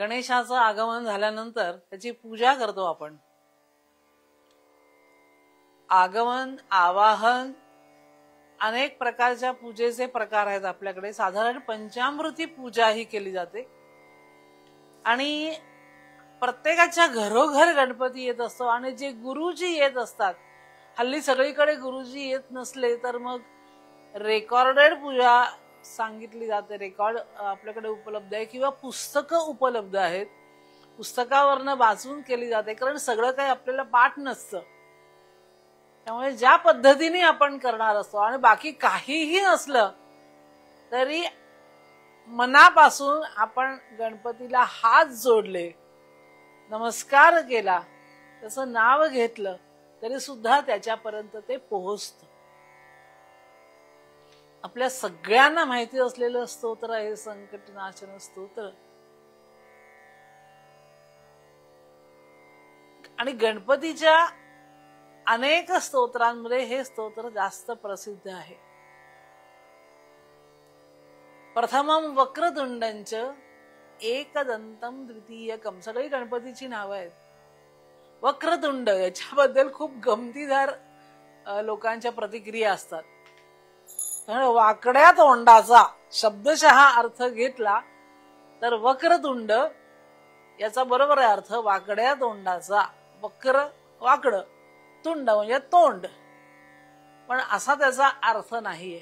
गणेशाचं आगमन झाल्यानंतर त्याची पूजा करतो आपण. आगमन, आवाहन, अनेक प्रकारच्या पूजेचे प्रकार आहेत आपल्याकडे. साधारण पंचामृती पूजा ही केली जाते आणि प्रत्येकाच्या घरोघर गणपती येत असतो. आणि जे गुरुजी येत असतात, हल्ली सगळीकडे गुरुजी येत नसले तर मग रेकॉर्डेड पूजा सांगितली जाते. रेकॉर्ड आपल्याकडे उपलब्ध आहे किंवा पुस्तकं उपलब्ध आहेत, पुस्तकावरनं वाचून केली जाते. कारण सगळं काही आपल्याला पाठ नसतं, त्यामुळे ज्या पद्धतीने आपण करणार असतो आणि बाकी काहीही नसलं तरी मनापासून आपण गणपतीला हात जोडले, नमस्कार केला, त्याचं नाव घेतलं तरी सुद्धा त्याच्यापर्यंत ते पोहोचतं. आपल्या सगळ्यांना माहिती असलेलं स्तोत्र आहे संकटनाशन स्तोत्र. आणि गणपतीच्या अनेक स्तोत्रांमध्ये हे स्तोत्र जास्त प्रसिद्ध आहे. प्रथमं वक्रतुंडंच एकदंतम द्वितीयकम, सगळी गणपतीची नावं आहेत. वक्रतुंड याच्याबद्दल खूप गमतीदार लोकांच्या प्रतिक्रिया असतात. वाकड्या तोंडाचा शब्दशः अर्थ घेतला तर वक्रतुंड याचा बरोबर आहे अर्थ वाकड्या तोंडाचा. वक्र वाकड, तुंड म्हणजे तोंड, पण असा त्याचा अर्थ नाहीये.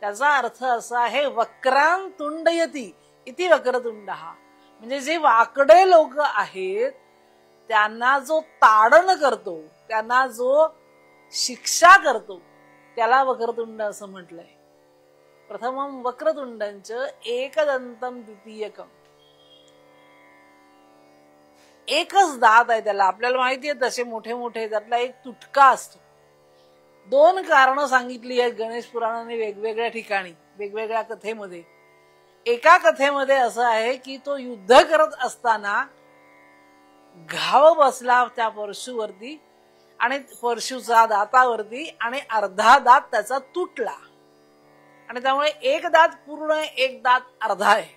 त्याचा अर्थ असा आहे वक्रां तुंडयती इति वक्रतुंड. म्हणजे जे वाकडे लोक आहेत त्यांना जो ताडन करतो, त्यांना जो शिक्षा करतो, त्याला वक्रतुंड असं म्हटलंय. प्रथमं वक्रतुंडंच एकदंतम द्वितीयकम. एकच दात आहे त्याला, आपल्याला माहिती आहे तसे मोठे मोठे, त्यातला एक तुटका असतो. दोन कारणं सांगितली आहेत गणेश पुराणाने वेगवेगळ्या ठिकाणी वेगवेगळ्या कथेमध्ये. एका कथेमध्ये असं आहे की तो युद्ध करत असताना घाव बसला त्या परशुवरती आणि परशुचा दातावरती आणि अर्धा दात त्याचा तुटला आणि त्यामुळे एक दात पूर्ण आहे, एक दात अर्धा आहे.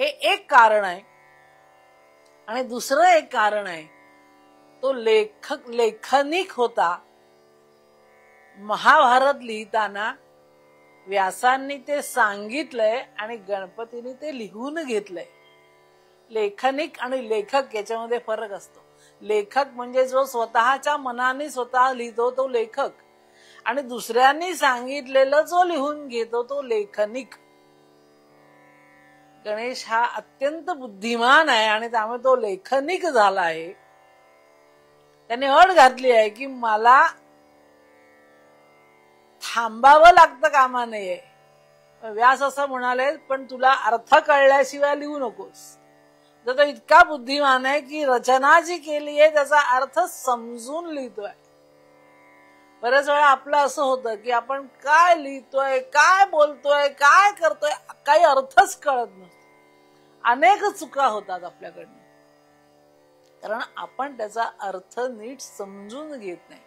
हे एक कारण आहे. आणि दुसरं एक कारण आहे, तो लेखनिक होता. महाभारत लिहिताना व्यासांनी ते सांगितलंय आणि गणपतीने ते लिहून घेतलंय. लेखनिक आणि लेखक याच्यामध्ये फरक असतो. लेखक म्हणजे जो स्वतःच्या मनाने स्वतः लिहितो तो लेखक, आणि दुसऱ्यांनी सांगितलेलं जो लिहून घेतो तो लेखनिक. गणेश हा अत्यंत बुद्धिमान आहे आणि त्यामुळे तो लेखनिक झाला आहे. त्याने अट घातली आहे की मला थांबावं लागतं कामा नये. व्यास असं म्हणाले, पण तुला अर्थ कळल्याशिवाय लिहू नकोस. तर तो इतका बुद्धिमान आहे की रचना जी केली आहे त्याचा अर्थ समजून लिहितोय. बरेच वेळा आपलं असं होतं की आपण काय लिहितोय, काय बोलतोय, काय करतोय, काही अर्थच कळत नसतो. अनेक चुका होतात आपल्याकडनं, कारण आपण त्याचा अर्थ नीट समजून घेत नाही.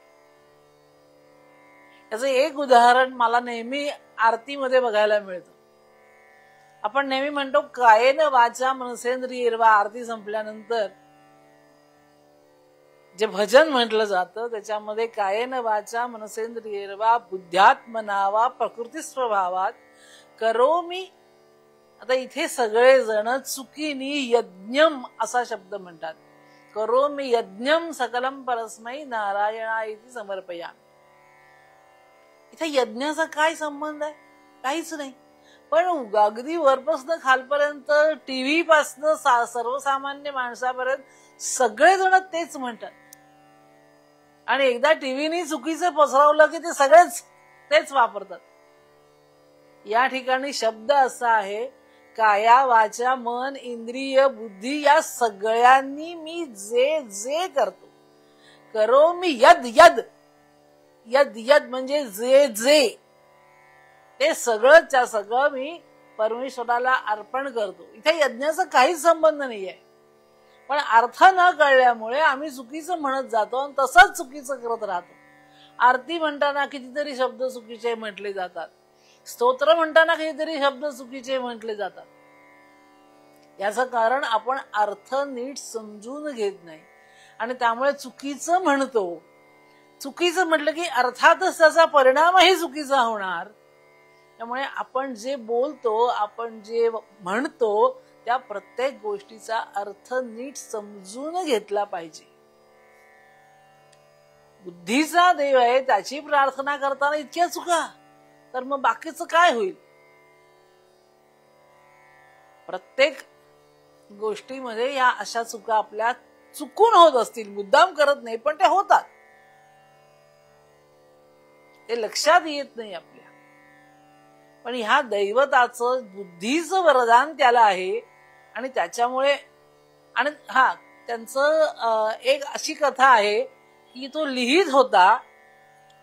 याचं एक उदाहरण मला नेहमी आरतीमध्ये बघायला मिळतं. आपण नेहमी म्हणतो कायेन वाचा मनसेंद्रियैर्वा. आरती संपल्यानंतर जे भजन म्हटलं जातं त्याच्यामध्ये कायेन वाचा मनसेंद्रियैर्वा बुद्ध्यात्मना वा प्रकृती स्वभावात करोमि. आता इथे सगळे जण चुकीनी यज्ञम असा शब्द म्हणतात. करोमि यज्ञम सकलम परस्मै नारायणाय समर्पयामि. इथे यज्ञाचा काय संबंध आहे? काहीच नाही. पण अगदी वरपासून खालपर्यंत, टीव्ही पासून सर्वसामान्य माणसापर्यंत सगळेजण तेच म्हणतात. आणि एकदा टीव्हीनी चुकीचं पसरवलं की ते सगळेच तेच वापरतात. या ठिकाणी शब्द असा आहे, काया वाचा मन इंद्रिय बुद्धी या सगळ्यांनी मी जे जे करतो, करो मी यद यद. यद यद म्हणजे जे जे, ते सगळंच्या सगळं मी परमेश्वराला अर्पण करतो. इथे यज्ञाचा काहीच संबंध नाहीये. पण अर्थ न कळल्यामुळे आम्ही चुकीचं म्हणत जातो आणि तसंच चुकीचं करत राहतो. आरती म्हणताना कितीतरी शब्द चुकीचे म्हटले जातात. स्तोत्र म्हणताना कितीतरी शब्द चुकीचे म्हटले जातात. याचं कारण आपण अर्थ नीट समजून घेत नाही आणि त्यामुळे चुकीचं म्हणतो. चुकीचं म्हटलं की अर्थातच त्याचा परिणामही चुकीचा होणार. त्यामुळे आपण जे बोलतो, आपण जे म्हणतो, त्या प्रत्येक गोष्टीचा अर्थ नीट समजून घेतला पाहिजे. बुद्धीचा देव आहे त्याची प्रार्थना करताना इतक्या चुका, तर मग बाकीचं काय होईल? प्रत्येक गोष्टीमध्ये या अशा चुका आपल्या चुकून होत असतील, मुद्दाम करत नाही पण ते होतात, ते लक्षात येत नाही आपल्या. पण ह्या दैवताचं बुद्धीचं वरदान त्याला आहे आणि त्याच्यामुळे आणि त्यांचं एक अशी कथा आहे की तो लिहित होता,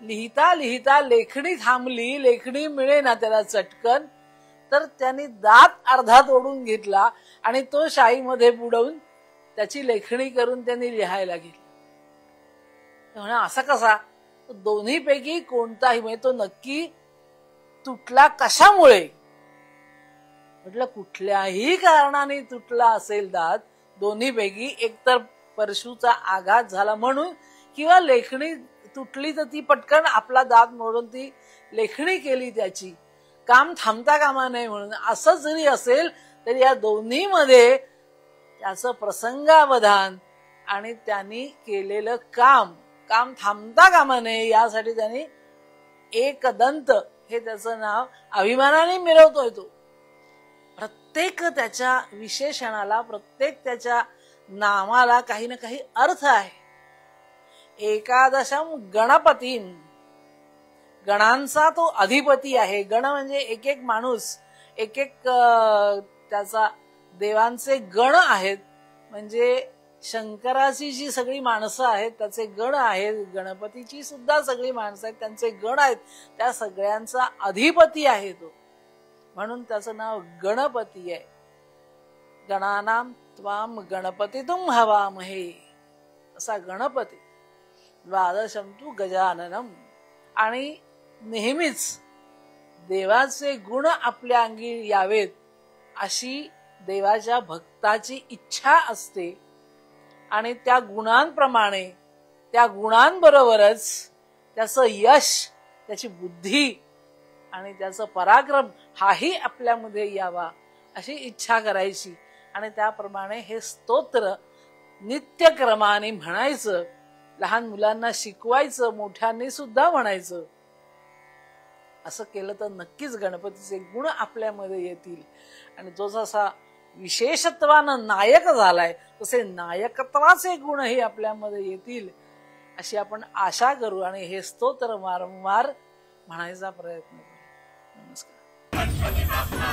लिहिता लिहिता लेखणी थांबली, लेखणी मिळेना त्याला चटकन, तर त्यांनी दात अर्धा तोडून घेतला आणि तो शाईमध्ये बुडवून त्याची लेखणी करून त्यांनी लिहायला घेतला. म्हणा असा कसा? दोन्हीपैकी कोणताही, म्हणजे तो नक्की तुटला कशामुळे? म्हटलं कुठल्याही कारणाने तुटला असेल दात, दोन्हीपैकी एकतर परशुचा आघात झाला म्हणून, किंवा लेखणी तुटली तर ती पटकन आपला दात मोडून ती लेखणी केली, त्याची काम थांबता कामा नये म्हणून. असं जरी असेल तरी या दोन्हीमध्ये त्याचं प्रसंगावधान आणि त्यांनी केलेलं काम थांबता कामा नये यासाठी त्यांनी एकदंत हे त्याचं नाव अभिमानाने मिळवतोय. तो प्रत्येक त्याच्या विशेषणाला, प्रत्येक त्याच्या नामाला काही ना काही अर्थ आहे. एकादशम गणपतीम, गणांचा तो अधिपती आहे. गण म्हणजे एक एक माणूस, एक एक त्याचा देवांचे गण आहेत. म्हणजे शंकराची जी सगळी माणसं आहेत त्याचे गण आहेत, गणपतीची सुद्धा सगळी माणसं आहेत त्यांचे गण आहेत, त्या सगळ्यांचा अधिपती आहे तो, म्हणून त्याचं नाव गणपती आहे. गणानाम त्वाम गणपतितुम हवामहे, असा गणपती. द्वादशम तू गजाननम. आणि नेहमीच देवाचे गुण आपल्या अंगी यावेत अशी देवाच्या भक्ताची इच्छा असते आणि त्या गुणांप्रमाणे, त्या गुणांबरोबरच त्याचं यश, त्याची बुद्धी आणि त्याचं पराक्रम हाही आपल्यामध्ये यावा अशी इच्छा करायची. आणि त्याप्रमाणे हे स्तोत्र नित्यक्रमाने म्हणायचं, लहान मुलांना शिकवायचं, मोठ्यांनी सुद्धा म्हणायचं. असं केलं तर नक्कीच गणपतीचे गुण आपल्यामध्ये येतील आणि तो जसा विशेषत्वानं नायक झालाय तसे नायकत्वाचे गुणही आपल्यामध्ये येतील अशी आपण आशा करू आणि हे स्तोत्र वारंवार म्हणायचा प्रयत्न करू. नमस्कार.